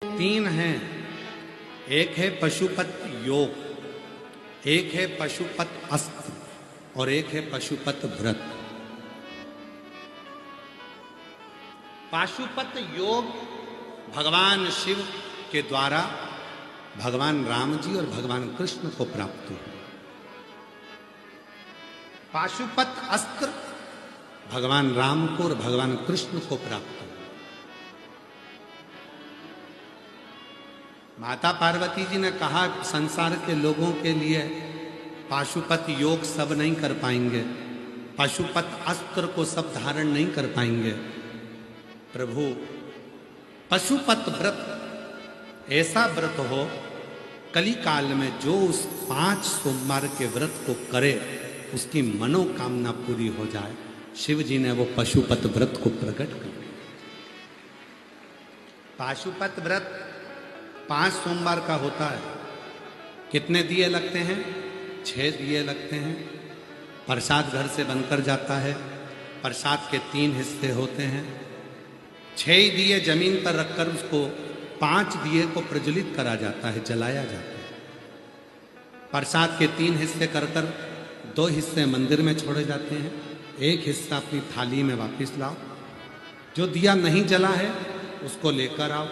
तीन हैं, एक है पशुपत योग, एक है पशुपत अस्त्र और एक है पशुपत व्रत। पाशुपत योग भगवान शिव के द्वारा भगवान राम जी और भगवान कृष्ण को प्राप्त हुआ। पाशुपत अस्त्र भगवान राम को और भगवान कृष्ण को प्राप्त हुआ। माता पार्वती जी ने कहा संसार के लोगों के लिए पाशुपत योग सब नहीं कर पाएंगे, पाशुपत अस्त्र को सब धारण नहीं कर पाएंगे। प्रभु पशुपत व्रत ऐसा व्रत हो कली काल में जो उस 5 सोमवार के व्रत को करे उसकी मनोकामना पूरी हो जाए। शिव जी ने वो पशुपत व्रत को प्रकट कर दिया। पाशुपत व्रत 5 सोमवार का होता है। कितने दिए लगते हैं? 6 दिए लगते हैं। प्रसाद घर से बनकर जाता है। प्रसाद के 3 हिस्से होते हैं। 6 दिए जमीन पर रखकर उसको 5 दिए को प्रज्वलित करा जाता है, जलाया जाता है। प्रसाद के 3 हिस्से कर 2 हिस्से मंदिर में छोड़े जाते हैं, 1 हिस्सा अपनी थाली में वापस लाओ। जो दिया नहीं जला है उसको लेकर आओ,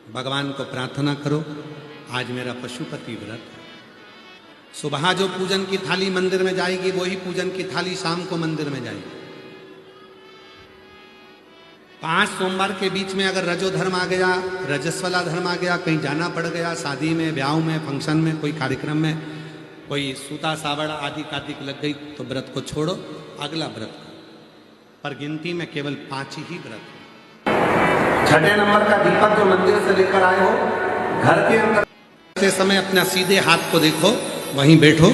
भगवान को प्रार्थना करो आज मेरा पशुपति व्रत है। सुबह जो पूजन की थाली मंदिर में जाएगी वही पूजन की थाली शाम को मंदिर में जाएगी। 5 सोमवार के बीच में अगर रजो धर्म आ गया, रजस्वला धर्म आ गया, कहीं जाना पड़ गया, शादी में, ब्याह में, फंक्शन में, कोई कार्यक्रम में, कोई सूता सावड़ आदि कार्तिक लग गई तो व्रत को छोड़ो, अगला व्रत करो। पर गिनती में केवल 5 ही व्रत। 6ठे नंबर का दीपक जो मंदिर से लेकर आए हो, घर के अंदर से समय अपना सीधे हाथ को देखो, वहीं बैठो,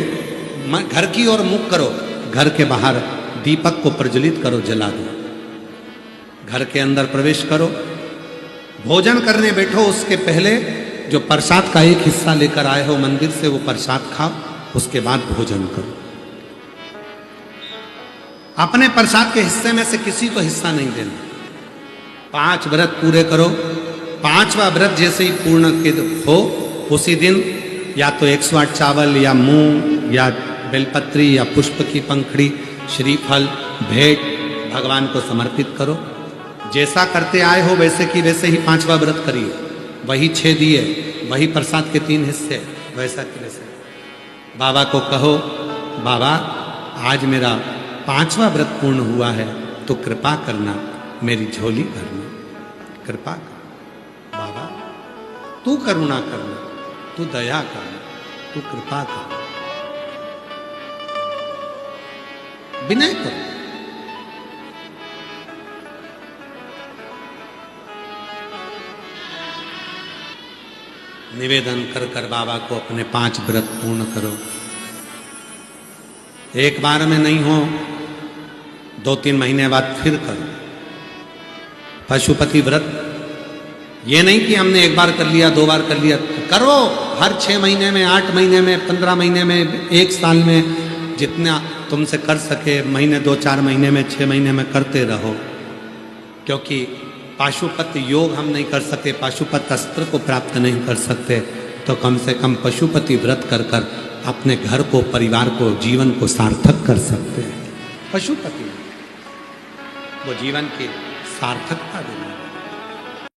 घर की ओर मुख करो, घर के बाहर दीपक को प्रज्वलित करो, जला दो। घर के अंदर प्रवेश करो, भोजन करने बैठो उसके पहले जो प्रसाद का 1 हिस्सा लेकर आए हो मंदिर से वो प्रसाद खाओ, उसके बाद भोजन करो। अपने प्रसाद के हिस्से में से किसी को हिस्सा नहीं देना। 5 व्रत पूरे करो। 5वां व्रत जैसे ही पूर्ण हो उसी दिन या तो 108 चावल या मूंग या बेलपत्री या पुष्प की पंखड़ी, श्रीफल, भेंट भगवान को समर्पित करो। जैसा करते आए हो वैसे की वैसे ही 5वां व्रत करिए। वही 6 दिए, वही प्रसाद के 3 हिस्से, वैसा की वैसे। बाबा को कहो बाबा आज मेरा 5वां व्रत पूर्ण हुआ है तो कृपा करना, मेरी झोली भरना, कृपा कर बाबा, तू करुणा करना, तू दया करना, तू कृपा करना। विनय करो। निवेदन कर कर बाबा को अपने 5 व्रत पूर्ण करो। एक बार में नहीं हो, 2-3 महीने बाद फिर करो पशुपति व्रत। ये नहीं कि हमने 1 बार कर लिया, 2 बार कर लिया, करो हर 6 महीने में, 8 महीने में, 15 महीने में, 1 साल में, जितना तुमसे कर सके, महीने 2-4 महीने में, 6 महीने में करते रहो। क्योंकि पाशुपत योग हम नहीं कर सकते, पाशुपत अस्त्र को प्राप्त नहीं कर सकते, तो कम से कम पशुपति व्रत कर कर अपने घर को, परिवार को, जीवन को सार्थक कर सकते हैं। पशुपति वो जीवन की सार्थकता देना।